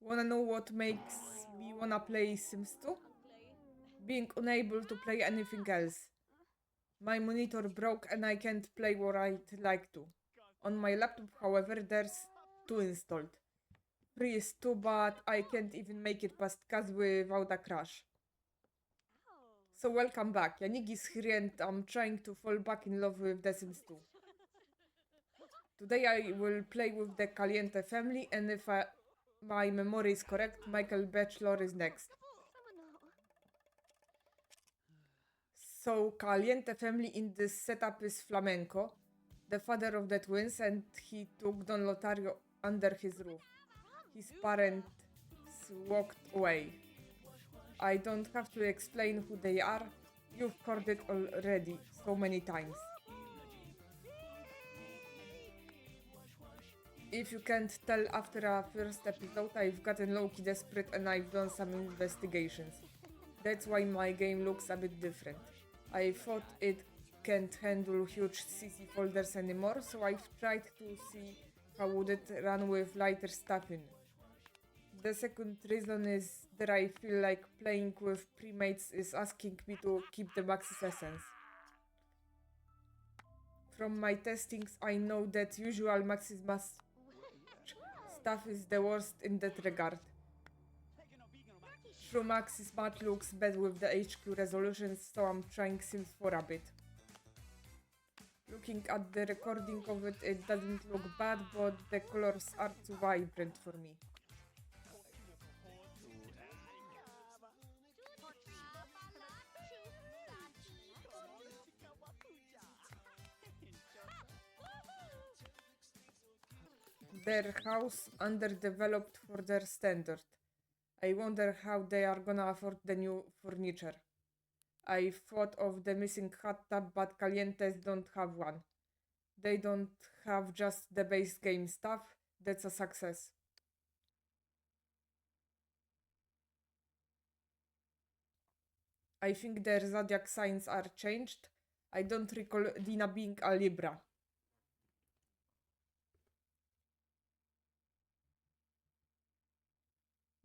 Wanna know what makes me wanna play Sims 2? Being unable to play anything else. My monitor broke and I can't play what I'd like to. On my laptop, however, there's 2 installed. 3 is 2, but I can't even make it past CAS without a crash. So welcome back. Yannick is here and I'm trying to fall back in love with The Sims 2. Today I will play with the Caliente family, and if my memory is correct, Michael Bachelor is next. So Caliente family in this setup is Flamenco, the father of the twins, and he took Don Lotario under his roof. His parents walked away. I don't have to explain who they are. You've heard it already so many times. If you can't tell after our first episode, I've gotten low-key desperate and I've done some investigations. That's why my game looks a bit different. I thought it can't handle huge CC folders anymore, so I've tried to see how would it run with lighter stuff in. The second reason is that I feel like playing with premates is asking me to keep the max's essence. From my testings, I know that usual max's stuff is the worst in that regard. True max's mat looks bad with the HQ resolutions, so I'm trying Sims 4 a bit. Looking at the recording of it, it doesn't look bad, but the colors are too vibrant for me. Their house underdeveloped for their standard. I wonder how they are gonna afford the new furniture. I thought of the missing hot tub, but Calientes don't have one. They don't have just the base game stuff. That's a success. I think their zodiac signs are changed. I don't recall Dina being a Libra.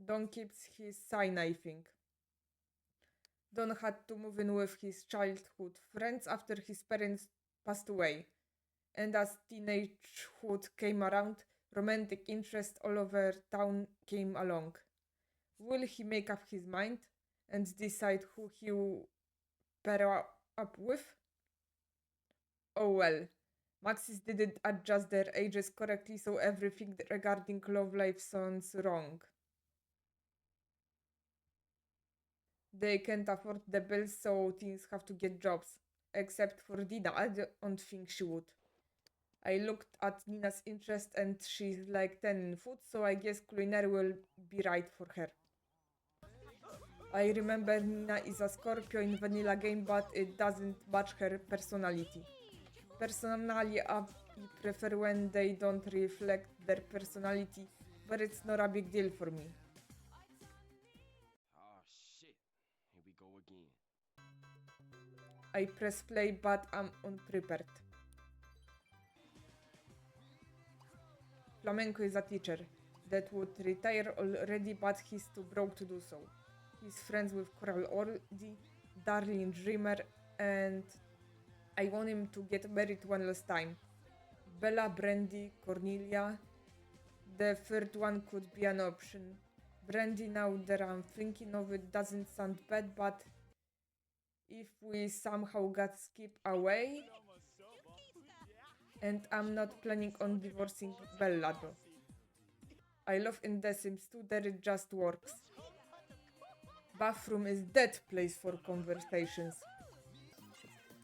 Don keeps his sign, I think. Don had to move in with his childhood friends after his parents passed away. And as teenagehood came around, romantic interest all over town came along. Will he make up his mind and decide who he will pair up with? Oh well. Maxis didn't adjust their ages correctly, so everything regarding love life sounds wrong. They can't afford the bills, so teens have to get jobs. Except for Dina, I don't think she would. I looked at Nina's interest and she's like 10 in food, so I guess culinary will be right for her. I remember Nina is a Scorpio in vanilla game, but it doesn't match her personality. Personally, I prefer when they don't reflect their personality, but it's not a big deal for me. Oh shit. Here we go again. I press play, but I'm unprepared. Flamenco is a teacher that would retire already, but he's too broke to do so. He's friends with Coral Ordi, Darling Dreamer, and I want him to get married one last time. Bella, Brandy, Cornelia. The third one could be an option. Brandy, now that I'm thinking of it, doesn't sound bad, but if we somehow got Skip away, and I'm not planning on divorcing Bella though. I love in The Sims 2 that it just works. Bathroom is that place for conversations.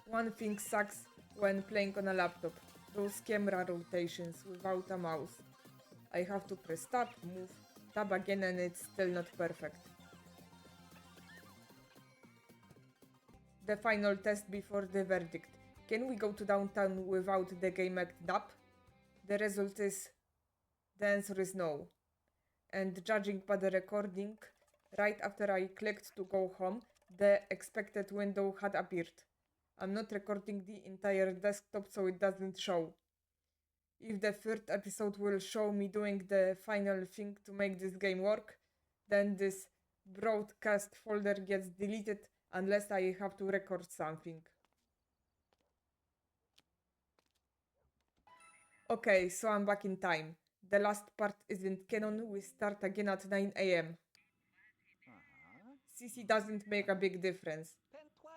One thing sucks when playing on a laptop, those camera rotations without a mouse. I have to press tab, move, tab again, and it's still not perfect. The final test before the verdict. Can we go to downtown without the game acting up? The result is... the answer is no. And judging by the recording, right after I clicked to go home, the expected window had appeared. I'm not recording the entire desktop, so it doesn't show. If the third episode will show me doing the final thing to make this game work, then this broadcast folder gets deleted unless I have to record something. Okay, so I'm back in time. The last part isn't canon, we start again at 9 am. CC doesn't make a big difference,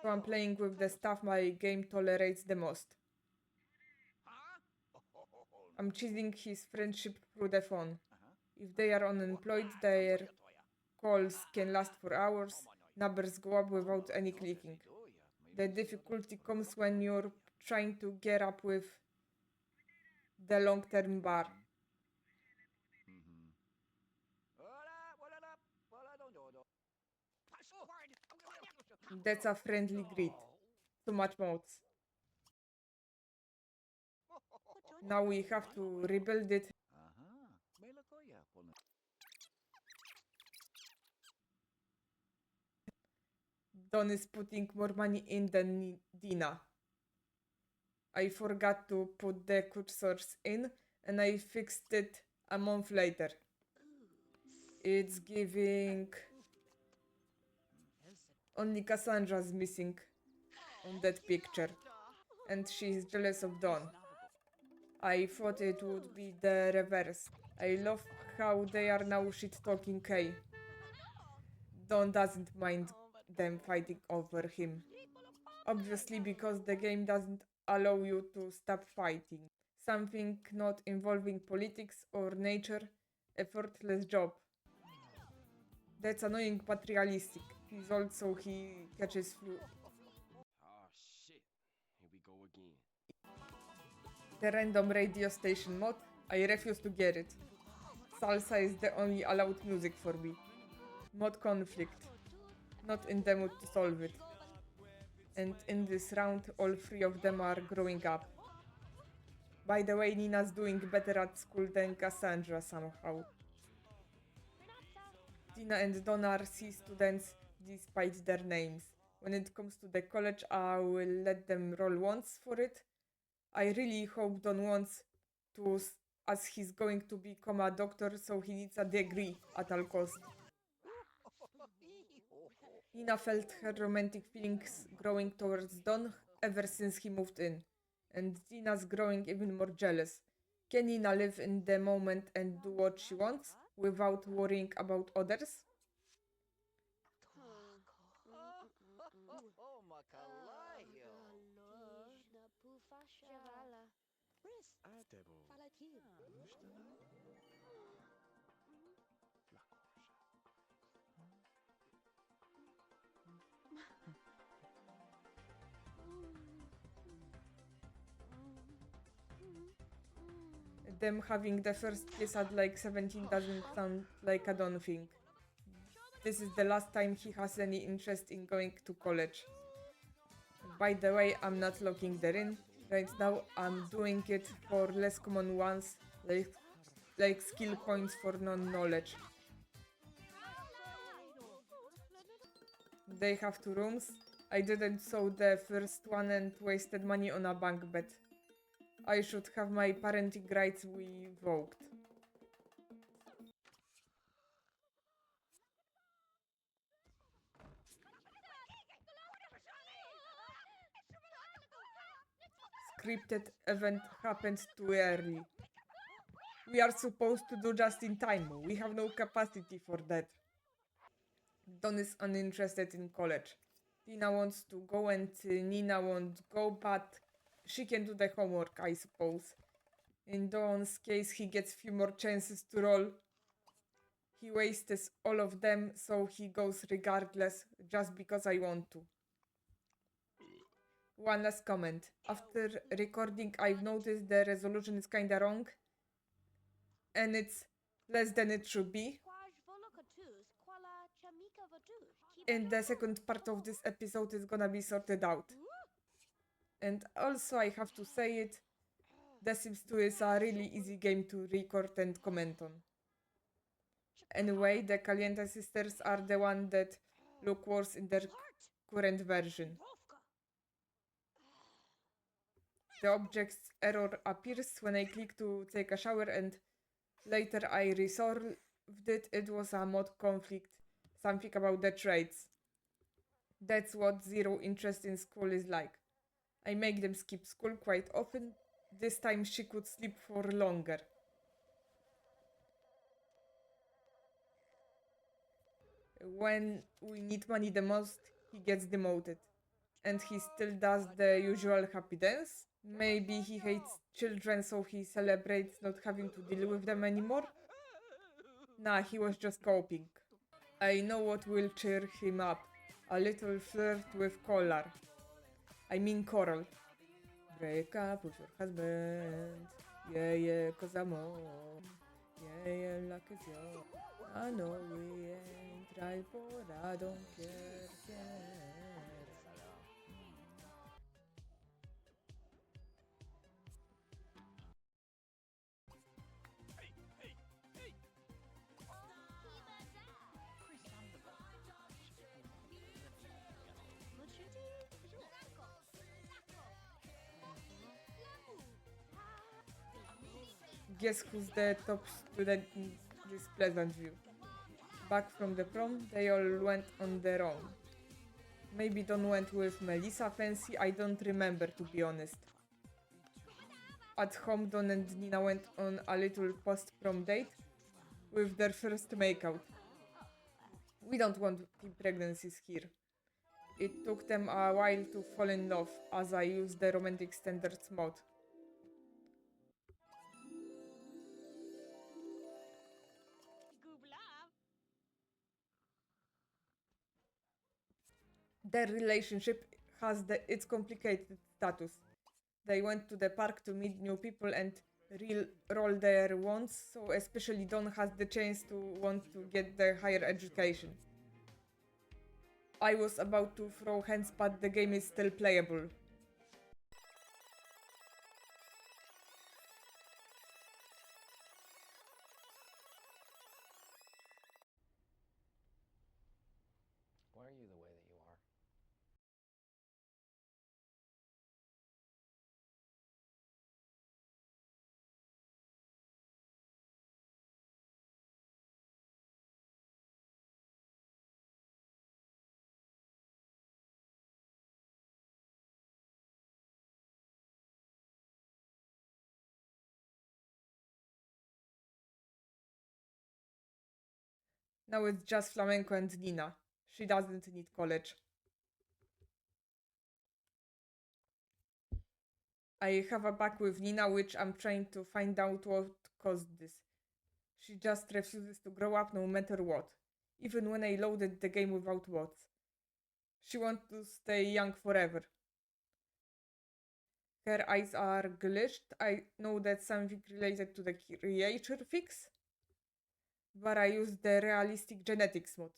so I'm playing with the stuff my game tolerates the most. I'm cheating his friendship through the phone. If they are unemployed, their calls can last for hours, numbers go up without any clicking. The difficulty comes when you're trying to get up with the long-term bar. That's a friendly greet. Too much modes. Now we have to rebuild it. Don is putting more money in than Dina. I forgot to put the cursors in and I fixed it a month later. It's giving... Only Cassandra's missing on that picture. And she's jealous of Don. I thought it would be the reverse. I love how they are now shit-talking Kay. Don doesn't mind them fighting over him. Obviously because the game doesn't allow you to stop fighting. Something not involving politics or nature, effortless job. That's annoying but realistic. He's old so he catches flu. Oh shit. Here we go again. The random radio station mod, I refuse to get it. Salsa is the only allowed music for me. Mod conflict. Not in the mood to solve it. And in this round, all three of them are growing up. By the way, Nina's doing better at school than Cassandra somehow. Dina and Don are C students despite their names. When it comes to the college, I will let them roll once for it. I really hope Don wants to, as he's going to become a doctor, so he needs a degree at all cost. Nina felt her romantic feelings growing towards Don ever since he moved in, and Dina's growing even more jealous. Can Nina live in the moment and do what she wants without worrying about others? Them having the first kiss at like 17 doesn't sound like a Don thing. This is the last time he has any interest in going to college. By the way, I'm not locking that in. Right now, I'm doing it for less common ones, like skill points for non-knowledge. They have 2 rooms. I didn't saw the first one and wasted money on a bunk bed. I should have my parenting rights revoked. Scripted event happened too early. We are supposed to do just in time. We have no capacity for that. Don is uninterested in college. Dina wants to go and Nina won't go, but she can do the homework, I suppose. In Don's case, he gets few more chances to roll. He wastes all of them, so he goes regardless, just because I want to. One last comment. After recording, I've noticed the resolution is kinda wrong. And it's less than it should be. And the second part of this episode is gonna be sorted out. And also, I have to say it, The Sims 2 is a really easy game to record and comment on. Anyway, the Caliente sisters are the one that look worse in their current version. The object's error appears when I click to take a shower and later I resolved it. It was a mod conflict, something about the traits. That's what zero interest in school is like. I make them skip school quite often. This time she could sleep for longer. When we need money the most, he gets demoted. And he still does the usual happy dance. Maybe he hates children, so he celebrates not having to deal with them anymore. Nah, he was just coping. I know what will cheer him up. A little flirt with Coral. Break up with your husband. Yeah, yeah, cause I'm on. Yeah, yeah, luck is yours. I know we ain't right, but I don't care. Guess who's the top student in this Pleasantview? Back from the prom, they all went on their own. Maybe Don went with Melissa Fancy, I don't remember to be honest. At home, Don and Nina went on a little post-prom date with their first makeout. We don't want teen pregnancies here. It took them a while to fall in love as I used the romantic standards mode. Their relationship has its complicated status. They went to the park to meet new people and roll their wands, so especially Don has the chance to want to get the higher education. I was about to throw hands, but the game is still playable. Why are you the way that you are? Now it's just Flamenco and Nina. She doesn't need college. I have a pack with Nina, which I'm trying to find out what caused this. She just refuses to grow up no matter what, even when I loaded the game without bots. She wants to stay young forever. Her eyes are glitched. I know that's something related to the creature fix, but I use the realistic genetics mod.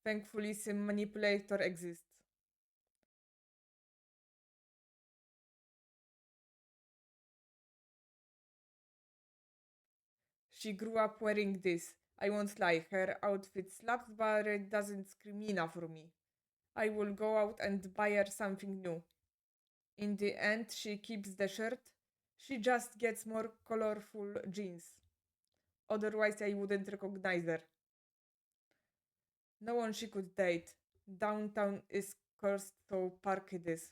Thankfully, some manipulator exists. She grew up wearing this. I won't lie, her outfit slaps, but it doesn't scream Nina for me. I will go out and buy her something new. In the end, she keeps the shirt. She just gets more colorful jeans. Otherwise, I wouldn't recognize her. No one she could date. Downtown is cursed, so park it is.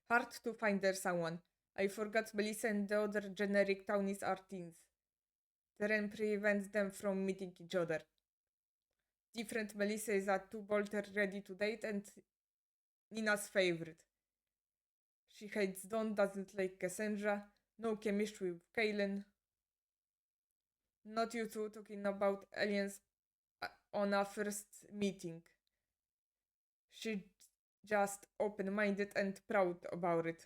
Hard to find there someone. I forgot Melissa and the other generic townies are teens. Terrain prevents them from meeting each other. Different Melissa is a two-bolter ready to date and Nina's favorite. She hates Dawn, doesn't like Cassandra, no chemistry with Kaylin. Not you two talking about aliens on a first meeting. She just open-minded and proud about it.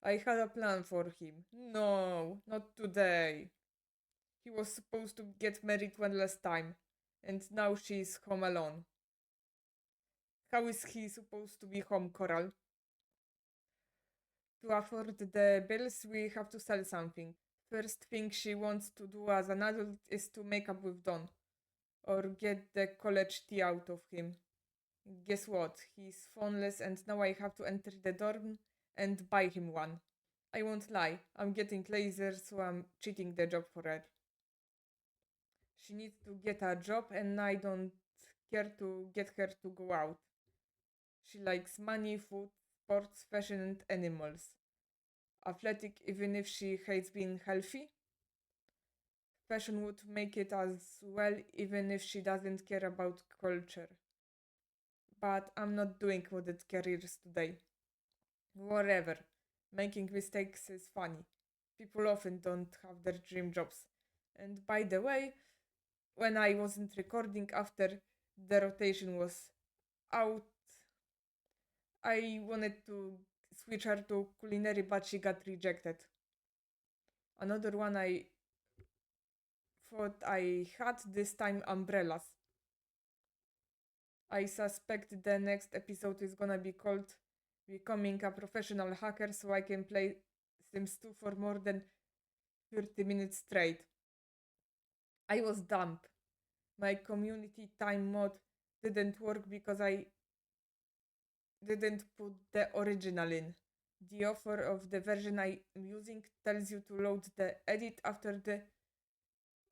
I had a plan for him. No, not today. He was supposed to get married one last time, and now she's home alone. How is he supposed to be home, Coral? To afford the bills, we have to sell something. First thing she wants to do as an adult is to make up with Don. or get the college tea out of him. Guess what? He's phoneless and now I have to enter the dorm and buy him one. I won't lie, I'm getting lazier, so I'm cheating the job for her. She needs to get a job and I don't care to get her to go out. She likes money, food, sports, fashion, and animals. Athletic, even if she hates being healthy. Fashion would make it as well, even if she doesn't care about culture. But I'm not doing modern careers today. Whatever. Making mistakes is funny. People often don't have their dream jobs. And by the way, when I wasn't recording after the rotation was out, I wanted to switch her to culinary, but she got rejected. Another one I thought I had this time umbrellas. I suspect the next episode is gonna be called Becoming a Professional Hacker so I can play Sims 2 for more than 30 minutes straight. I was dumb. My community time mod didn't work because I didn't put the original in. The offer of the version I am using tells you to load the edit after the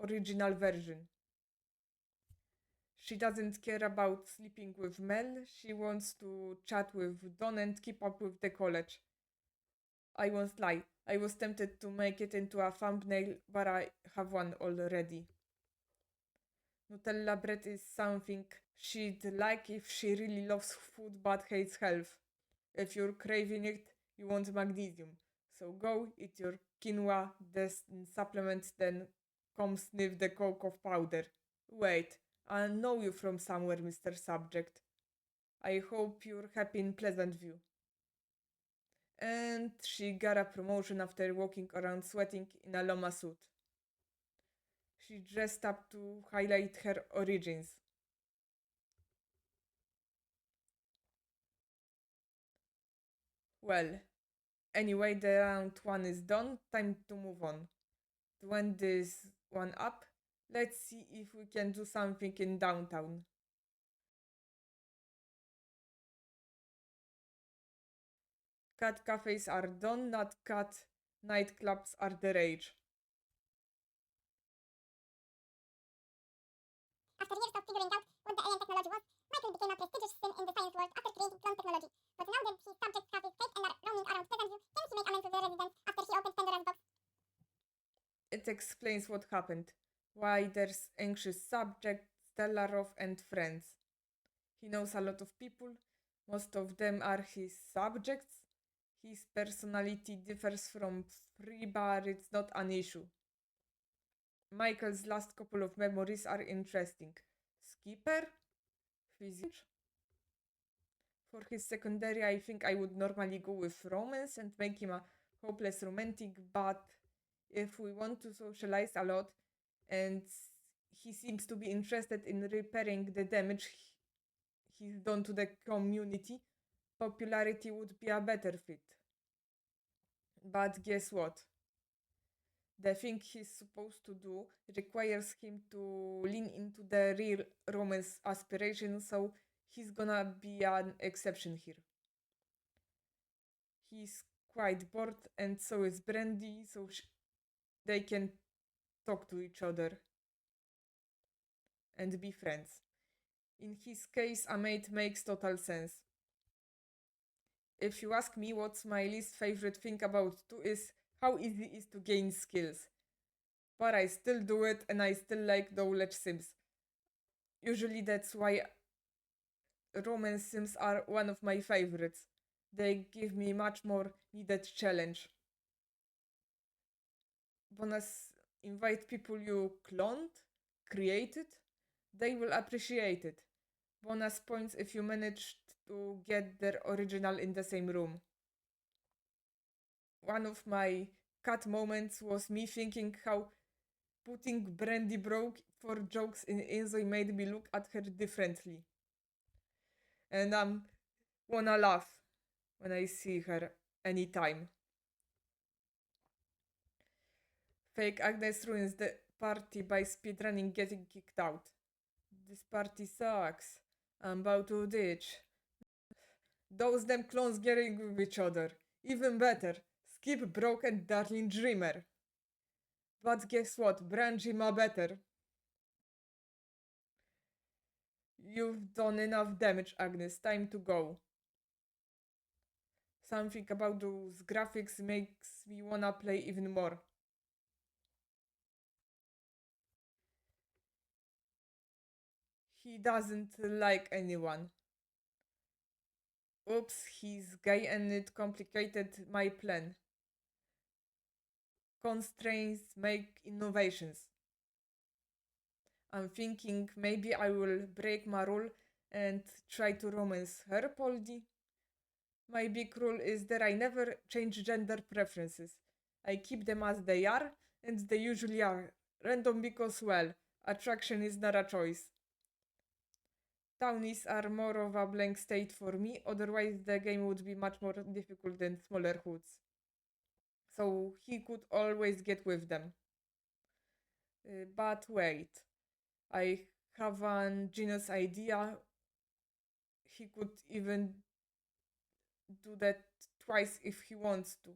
original version. She doesn't care about sleeping with Mel, she wants to chat with Don and keep up with the college. I won't lie, I was tempted to make it into a thumbnail, but I have one already. Nutella bread is something she'd like if she really loves food but hates health. If you're craving it, you want magnesium. So go eat your quinoa, the supplement, then come sniff the cocoa powder. Wait, I know you from somewhere, Mr. Subject. I hope you're happy in Pleasantview. And she got a promotion after walking around sweating in a llama suit. She dressed up to highlight her origins. Well, anyway, the round one is done. Time to move on. To end this one up, let's see if we can do something in downtown. Cat cafes are done, not cat nightclubs are the rage. After years of figuring out what the alien technology was, Michael became a prestigious sim in the science world after creating clone technology. But now that his subjects have escaped and are roaming around Pleasantview, can he make amends with the residents after he opened Pandora's box? It explains what happened. Why there's anxious subject, Stellarov and friends. He knows a lot of people. Most of them are his subjects. His personality differs from free, but it's not an issue. Michael's last couple of memories are interesting. Skipper, physics. For his secondary, I think I would normally go with romance and make him a hopeless romantic, but if we want to socialize a lot and he seems to be interested in repairing the damage he's done to the community, popularity would be a better fit. But guess what? The thing he's supposed to do requires him to lean into the real romance aspiration, so he's gonna be an exception here. He's quite bored, and so is Brandy, so they can talk to each other and be friends. In his case, a mate makes total sense. If you ask me what's my least favorite thing about 2 is how easy it is to gain skills. But I still do it and I still like knowledge sims. Usually that's why romance sims are one of my favorites. They give me much more needed challenge. Bonus, invite people you cloned, created, they will appreciate it. Bonus points if you managed to get their original in the same room. One of my cut moments was me thinking how putting Brandy broke for jokes in Enzo made me look at her differently. And I'm wanna laugh when I see her anytime. Fake Agnes ruins the party by speedrunning getting kicked out. This party sucks. I'm about to ditch. Those damn clones getting with each other. Even better. Skip broke and Darling Dreamer. But guess what? Branjima better. You've done enough damage, Agnes. Time to go. Something about those graphics makes me wanna play even more. He doesn't like anyone. Oops, he's gay and it complicated my plan. Constraints make innovations. I'm thinking maybe I will break my rule and try to romance her, Poldy. My big rule is that I never change gender preferences. I keep them as they are, and they usually are. Random because, well, attraction is not a choice. Townies are more of a blank state for me, otherwise the game would be much more difficult than smaller hoods. So he could always get with them. But wait, I have an genius idea. He could even do that twice if he wants to.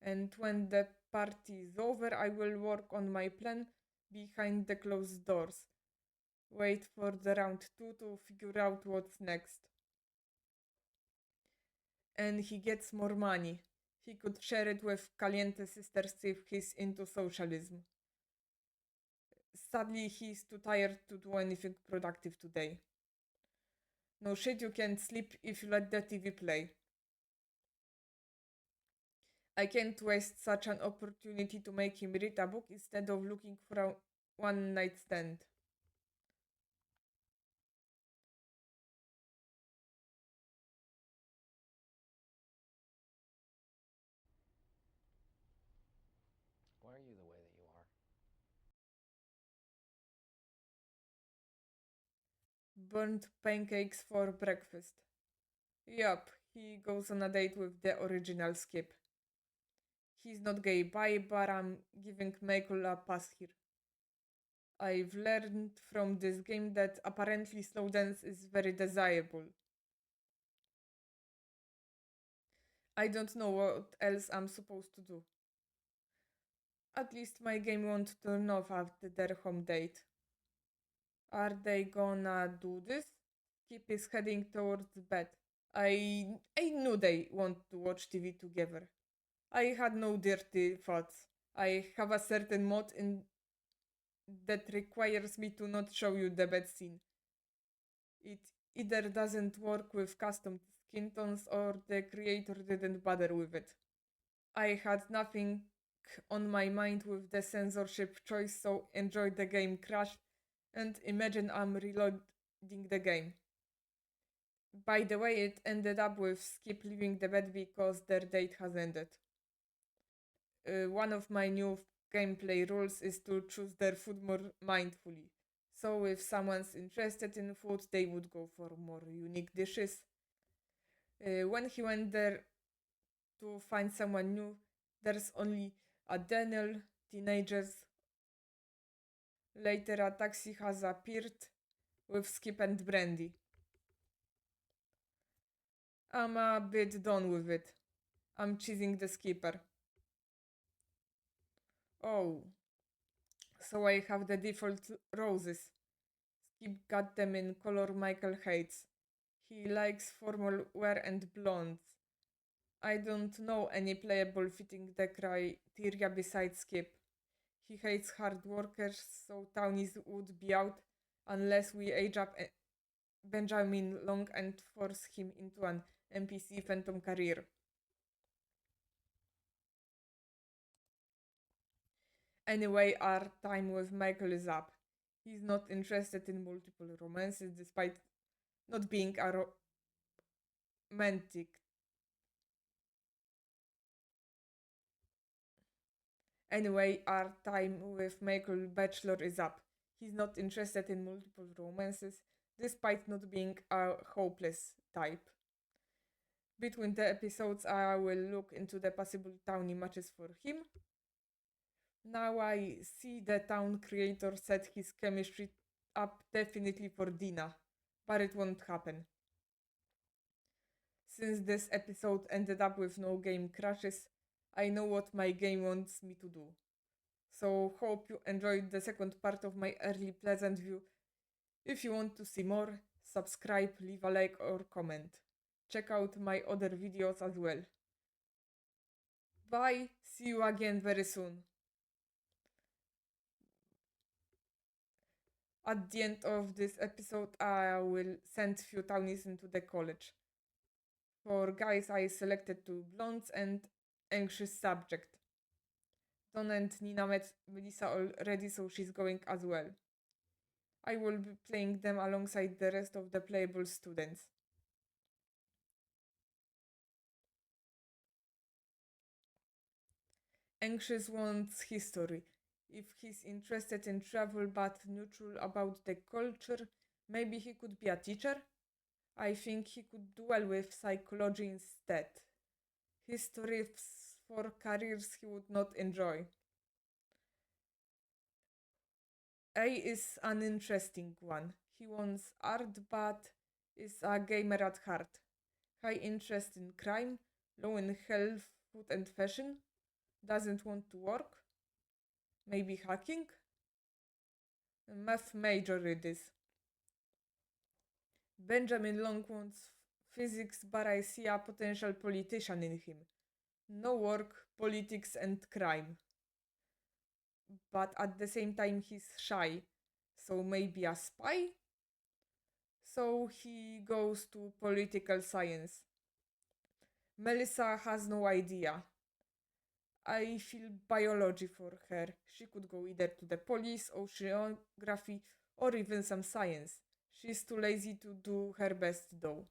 And when the party is over, I will work on my plan behind the closed doors. Wait for the round 2 to figure out what's next. And he gets more money. He could share it with Caliente sisters if he's into socialism. Sadly, he's too tired to do anything productive today. No shit, you can't sleep if you let the TV play. I can't waste such an opportunity to make him read a book instead of looking for a one-night stand. Why are you the way that you are? Burnt pancakes for breakfast. Yup, he goes on a date with the original Skip. He's not gay, bye, but I'm giving Michael a pass here. I've learned from this game that apparently slow dance is very desirable. I don't know what else I'm supposed to do. At least my game won't turn off after their home date. Are they gonna do this? Skip is heading towards bed. I knew they want to watch TV together. I had no dirty thoughts. I have a certain mod in that requires me to not show you the bed scene. It either doesn't work with custom skin tones or the creator didn't bother with it. I had nothing on my mind with the censorship choice, so enjoy the game crash and imagine I'm reloading the game. By the way, it ended up with Skip leaving the bed because their date has ended. One of my new gameplay rules is to choose their food more mindfully. So if someone's interested in food, they would go for more unique dishes. When he went there to find someone new, there's only a Daniel, teenagers. Later, a taxi has appeared with Skip and Brandy. I'm a bit done with it. I'm choosing the skipper. Oh, so I have the default roses. Skip got them in color Michael hates. He likes formal wear and blondes. I don't know any playable fitting the criteria besides Skip. He hates hard workers, so townies would be out unless we age up Benjamin Long and force him into an NPC phantom career. Anyway, our time with Michael is up. He's not interested in multiple romances despite not being a romantic. Anyway, our time with Michael Bachelor is up. He's not interested in multiple romances despite not being a hopeless type. Between the episodes, I will look into the possible townie matches for him. Now I see the town creator set his chemistry up definitely for Dina, but it won't happen. Since this episode ended up with no game crashes, I know what my game wants me to do. So hope you enjoyed the second part of my early Pleasantview. If you want to see more, subscribe, leave a like or comment. Check out my other videos as well. Bye, see you again very soon. At the end of this episode, I will send few townies into the college. For guys, I selected two blondes and anxious subject. Don and Nina met Melissa already, so she's going as well. I will be playing them alongside the rest of the playable students. Anxious wants history. If he's interested in travel but neutral about the culture, maybe he could be a teacher? I think he could do well with psychology instead. History is for careers he would not enjoy. A is an interesting one. He wants art but is a gamer at heart. High interest in crime, low in health, food and fashion. Doesn't want to work. Maybe hacking? A math major it is. Benjamin Long wants physics, but I see a potential politician in him. No work, politics and crime. But at the same time he's shy, so maybe a spy? So he goes to political science. Melissa has no idea. I feel biology for her. She could go either to the police, oceanography, or even some science. She's too lazy to do her best though.